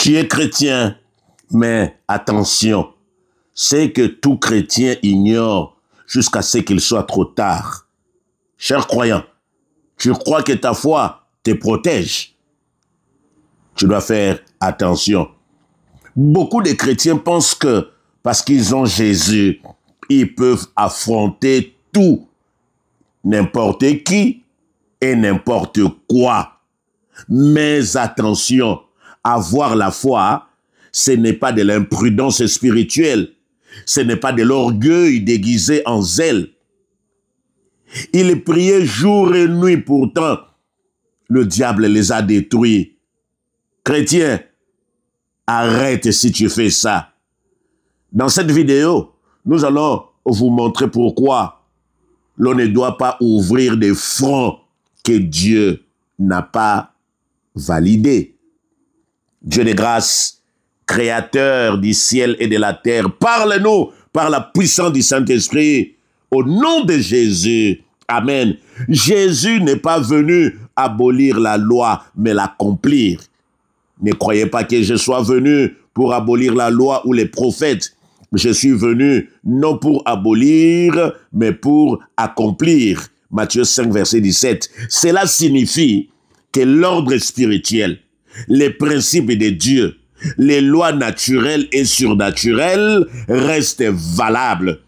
Tu es chrétien, mais attention, c'est que tout chrétien ignore jusqu'à ce qu'il soit trop tard. Cher croyant, tu crois que ta foi te protège. Tu dois faire attention. Beaucoup de chrétiens pensent que parce qu'ils ont Jésus, ils peuvent affronter tout, n'importe qui et n'importe quoi. Mais attention, avoir la foi, ce n'est pas de l'imprudence spirituelle, ce n'est pas de l'orgueil déguisé en zèle. Ils priaient jour et nuit, pourtant, le diable les a détruits. Chrétien, arrête si tu fais ça. Dans cette vidéo, nous allons vous montrer pourquoi l'on ne doit pas ouvrir des fronts que Dieu n'a pas validés. Dieu de grâce, créateur du ciel et de la terre, parle-nous par la puissance du Saint-Esprit, au nom de Jésus. Amen. Jésus n'est pas venu abolir la loi, mais l'accomplir. Ne croyez pas que je sois venu pour abolir la loi ou les prophètes. Je suis venu non pour abolir, mais pour accomplir. Matthieu 5, verset 17. Cela signifie que l'ordre spirituel, les principes de Dieu, les lois naturelles et surnaturelles restent valables.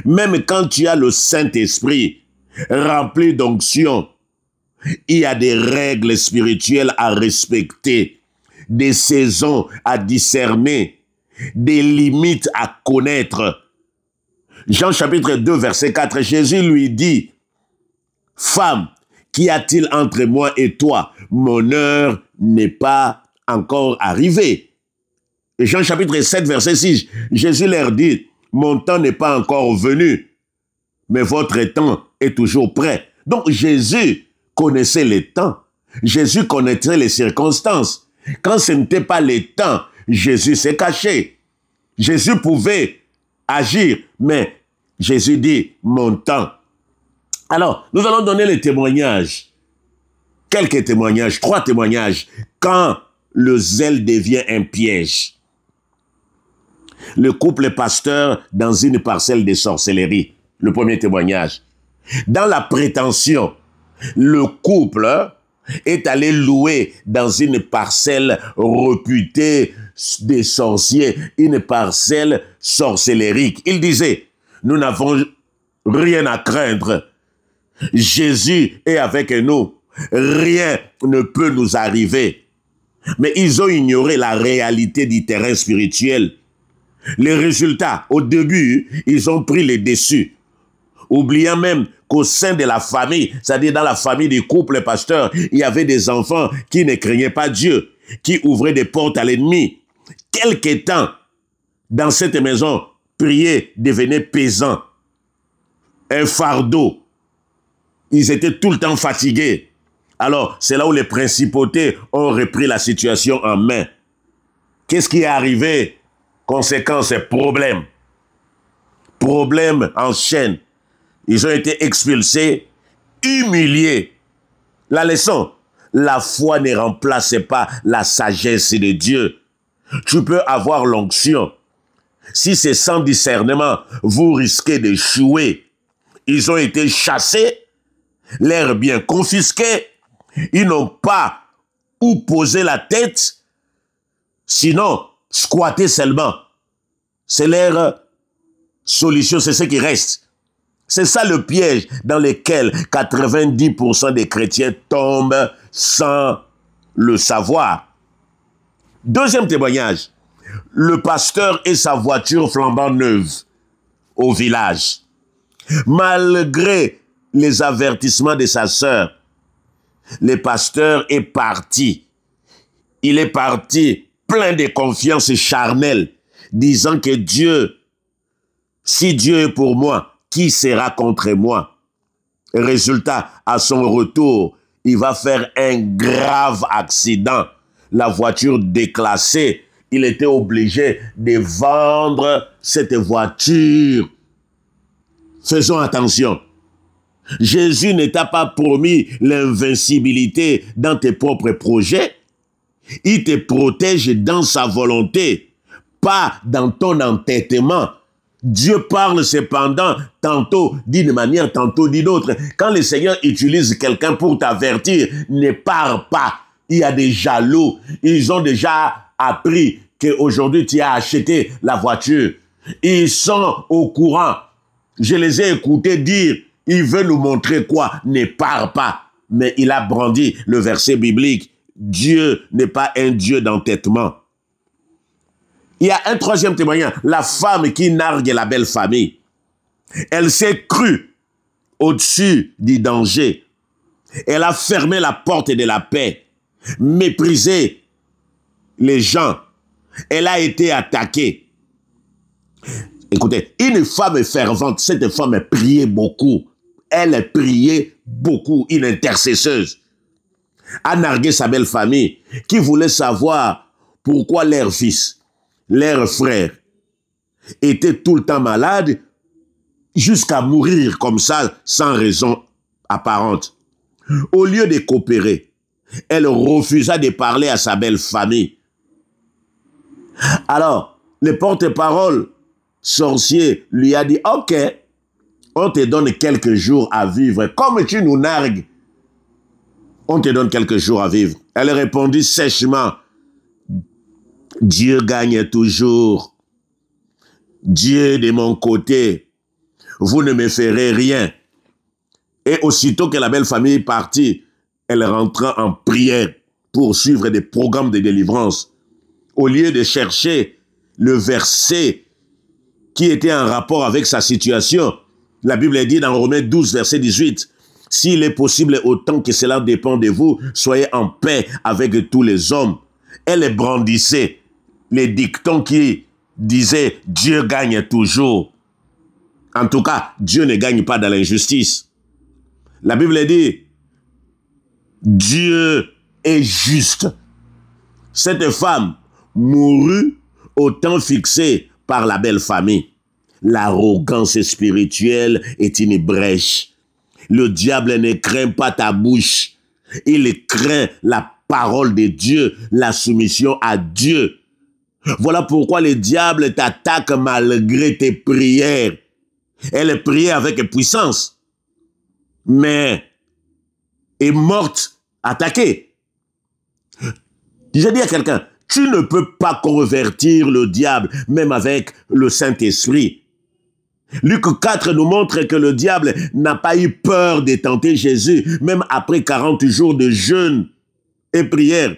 Même quand tu as le Saint-Esprit rempli d'onction, il y a des règles spirituelles à respecter, des saisons à discerner, des limites à connaître. Jean chapitre 2, verset 4, Jésus lui dit, « Femme, qu'y a-t-il entre moi et toi? Mon heure n'est pas encore arrivée. » Et Jean chapitre 7, verset 6, Jésus leur dit, « Mon temps n'est pas encore venu, mais votre temps est toujours prêt. » Donc Jésus connaissait les temps. Jésus connaissait les circonstances. Quand ce n'était pas les temps, Jésus s'est caché. Jésus pouvait agir, mais Jésus dit, mon temps. Alors, nous allons donner les témoignages. Quelques témoignages, 3 témoignages. Quand le zèle devient un piège. Le couple pasteur dans une parcelle de sorcellerie. Le premier témoignage. Dans la prétention, le couple est allé louer dans une parcelle réputée des sorciers, une parcelle sorcellérique. Il disait, nous n'avons rien à craindre. Jésus est avec nous. Rien ne peut nous arriver. Mais ils ont ignoré la réalité du terrain spirituel. Les résultats, au début, ils ont pris les dessus. Oubliant même qu'au sein de la famille, c'est-à-dire dans la famille du couple pasteur, il y avait des enfants qui ne craignaient pas Dieu, qui ouvraient des portes à l'ennemi. Quelque temps, dans cette maison, prier devenait pesant, un fardeau. Ils étaient tout le temps fatigués. Alors, c'est là où les principautés ont repris la situation en main. Qu'est-ce qui est arrivé? Conséquence, problème. Problème en chaîne. Ils ont été expulsés, humiliés. La leçon, la foi ne remplace pas la sagesse de Dieu. Tu peux avoir l'onction. Si c'est sans discernement, vous risquez d'échouer. Ils ont été chassés, leurs biens confisqués. Ils n'ont pas où poser la tête, sinon squatter seulement. C'est leur solution, c'est ce qui reste. C'est ça le piège dans lequel 90% des chrétiens tombent sans le savoir. Deuxième témoignage, le pasteur et sa voiture flambant neuve au village. Malgré les avertissements de sa sœur, le pasteur est parti. Il est parti plein de confiance charnelle, disant que Dieu, si Dieu est pour moi, qui sera contre moi? Résultat, à son retour, il va faire un grave accident. La voiture déclassée, il était obligé de vendre cette voiture. Faisons attention. Jésus ne t'a pas promis l'invincibilité dans tes propres projets. Il te protège dans sa volonté, pas dans ton entêtement. Dieu parle cependant, tantôt d'une manière, tantôt d'une autre. Quand le Seigneur utilise quelqu'un pour t'avertir, ne pars pas. Il y a des jaloux. Ils ont déjà appris qu'aujourd'hui tu as acheté la voiture. Ils sont au courant. Je les ai écoutés dire, il veut nous montrer quoi? Ne pars pas. Mais il a brandi le verset biblique. Dieu n'est pas un Dieu d'entêtement. Il y a un troisième témoignage. La femme qui nargue la belle famille. Elle s'est crue au-dessus du danger. Elle a fermé la porte de la paix. Méprisé les gens. Elle a été attaquée. Écoutez, une femme fervente, cette femme priait beaucoup. Elle priait beaucoup, une intercesseuse. A nargué sa belle famille, qui voulait savoir pourquoi leur fils, leur frère, était tout le temps malade, jusqu'à mourir comme ça, sans raison apparente. Au lieu de coopérer, elle refusa de parler à sa belle famille. Alors, le porte-parole sorcier lui a dit, « Ok, on te donne quelques jours à vivre. Comme tu nous nargues, on te donne quelques jours à vivre. » Elle répondit sèchement, « Dieu gagne toujours. Dieu de mon côté, vous ne me ferez rien. » Et aussitôt que la belle famille est partie, elle rentra en prière pour suivre des programmes de délivrance. Au lieu de chercher le verset qui était en rapport avec sa situation, la Bible dit dans Romains 12, verset 18, « S'il est possible, autant que cela dépend de vous, soyez en paix avec tous les hommes. » Elle brandissait les dictons qui disaient « Dieu gagne toujours ». En tout cas, Dieu ne gagne pas dans l'injustice. La Bible dit « Dieu est juste ». Cette femme mourut au temps fixé par la belle famille. L'arrogance spirituelle est une brèche. Le diable ne craint pas ta bouche. Il craint la parole de Dieu, la soumission à Dieu. Voilà pourquoi le diable t'attaque malgré tes prières. Elle priait avec puissance, mais est morte, attaquée. J'ai dit à quelqu'un, tu ne peux pas convertir le diable, même avec le Saint-Esprit. Luc 4 nous montre que le diable n'a pas eu peur de tenter Jésus, même après 40 jours de jeûne et prière.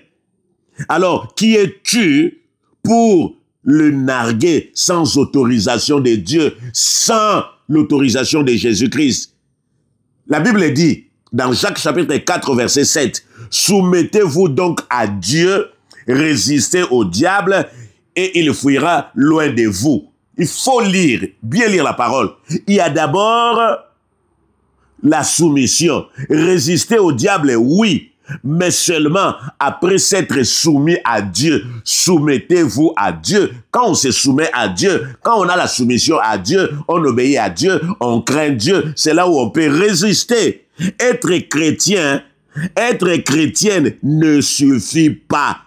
Alors, qui es-tu pour le narguer sans autorisation de Dieu, sans l'autorisation de Jésus-Christ? La Bible dit, dans Jacques chapitre 4, verset 7, « Soumettez-vous donc à Dieu, résistez au diable, et il fuira loin de vous. » Il faut lire, bien lire la parole. Il y a d'abord la soumission. Résister au diable, oui, mais seulement après s'être soumis à Dieu. Soumettez-vous à Dieu. Quand on se soumet à Dieu, quand on a la soumission à Dieu, on obéit à Dieu, on craint Dieu. C'est là où on peut résister. Être chrétien, être chrétienne ne suffit pas.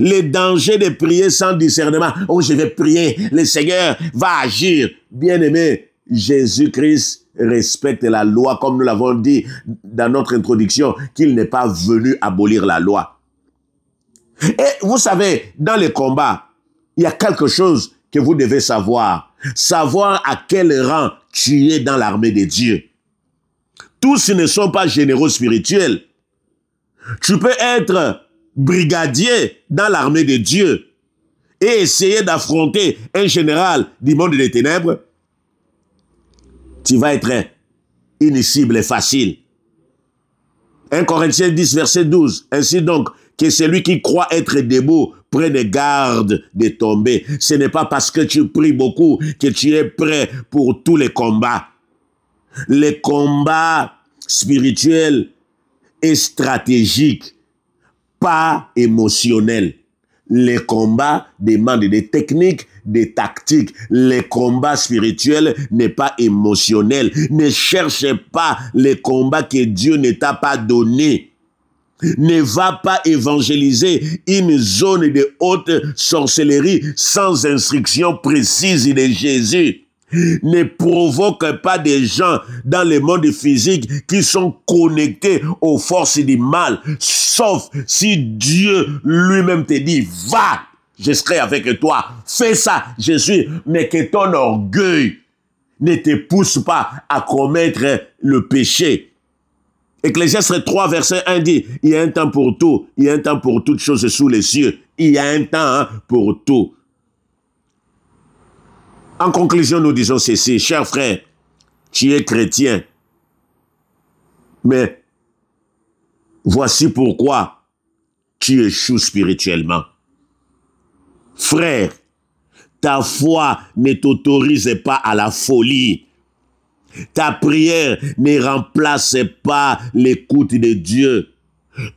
Les dangers de prier sans discernement. Oh, je vais prier, le Seigneur va agir. Bien-aimé, Jésus-Christ respecte la loi, comme nous l'avons dit dans notre introduction, qu'il n'est pas venu abolir la loi. Et vous savez, dans les combats, il y a quelque chose que vous devez savoir. Savoir à quel rang tu es dans l'armée de Dieu. Tous ne sont pas généraux spirituels. Tu peux être brigadier dans l'armée de Dieu et essayer d'affronter un général du monde des ténèbres. Tu vas être une cible facile. 1 Corinthiens 10, verset 12. Ainsi donc, que celui qui croit être debout prenne garde de tomber. Ce n'est pas parce que tu pries beaucoup que tu es prêt pour tous les combats. Les combats spirituels et stratégiques, pas émotionnels. Les combats demandent des techniques, des tactiques. Les combats spirituels n'est pas émotionnel. Ne cherchez pas les combats que Dieu ne t'a pas donnés. Ne va pas évangéliser une zone de haute sorcellerie sans instruction précise de Jésus. Ne provoque pas des gens dans le monde physique qui sont connectés aux forces du mal, sauf si Dieu lui-même te dit, va, je serai avec toi, fais ça, je suis, mais que ton orgueil ne te pousse pas à commettre le péché. Ecclésiaste 3, verset 1 dit, il y a un temps pour tout, il y a un temps pour toutes choses sous les cieux, il y a un temps pour tout. En conclusion, nous disons ceci, cher frère, tu es chrétien, mais voici pourquoi tu échoues spirituellement. Frère, ta foi ne t'autorise pas à la folie. Ta prière ne remplace pas l'écoute de Dieu.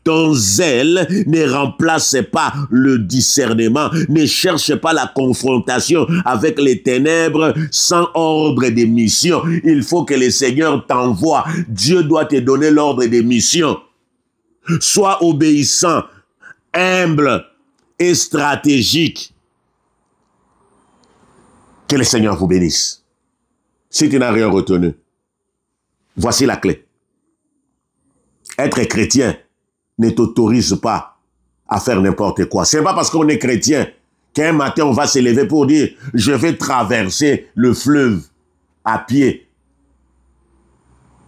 Ton zèle ne remplace pas le discernement. Ne cherche pas la confrontation avec les ténèbres sans ordre de mission. Il faut que le Seigneur t'envoie. Dieu doit te donner l'ordre de mission. Sois obéissant, humble et stratégique. Que le Seigneur vous bénisse. Si tu n'as rien retenu, voici la clé. Être chrétien ne t'autorise pas à faire n'importe quoi. Ce n'est pas parce qu'on est chrétien qu'un matin on va se lever pour dire « je vais traverser le fleuve à pied ».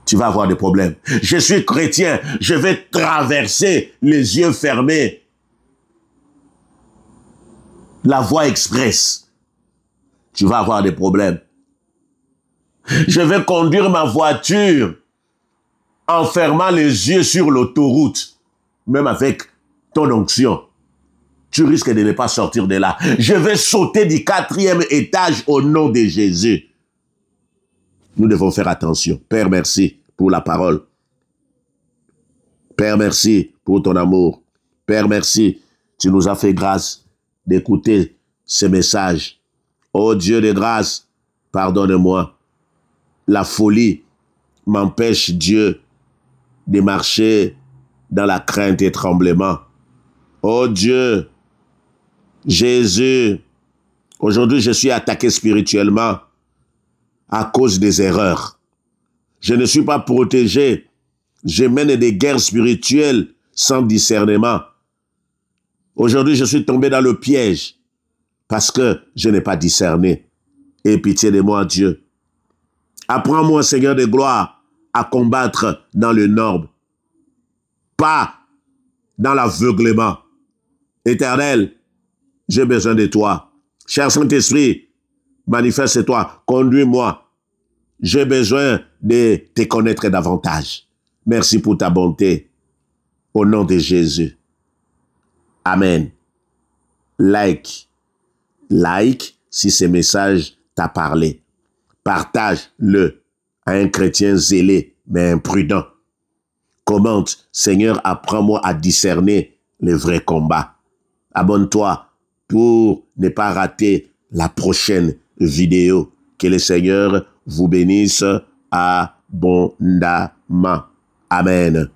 Tu vas avoir des problèmes. Je suis chrétien, je vais traverser les yeux fermés la voie express. Tu vas avoir des problèmes. Je vais conduire ma voiture en fermant les yeux sur l'autoroute. Même avec ton onction, tu risques de ne pas sortir de là. Je vais sauter du 4e étage au nom de Jésus. Nous devons faire attention. Père, merci pour la parole. Père, merci pour ton amour. Père, merci, tu nous as fait grâce d'écouter ce message. Oh Dieu de grâce, pardonne-moi. La folie m'empêche, Dieu, de marcher dans la crainte et tremblement. Oh Dieu, Jésus, aujourd'hui je suis attaqué spirituellement à cause des erreurs. Je ne suis pas protégé. Je mène des guerres spirituelles sans discernement. Aujourd'hui je suis tombé dans le piège parce que je n'ai pas discerné. Aie pitié de moi, Dieu. Apprends-moi, Seigneur de gloire, à combattre dans le noble, pas dans l'aveuglement. Éternel, j'ai besoin de toi. Cher Saint-Esprit, manifeste-toi, conduis-moi. J'ai besoin de te connaître davantage. Merci pour ta bonté. Au nom de Jésus. Amen. Like si ce message t'a parlé. Partage-le à un chrétien zélé, mais imprudent. Commente, Seigneur, apprends-moi à discerner les vrais combats. Abonne-toi pour ne pas rater la prochaine vidéo. Que le Seigneur vous bénisse abondamment. Amen.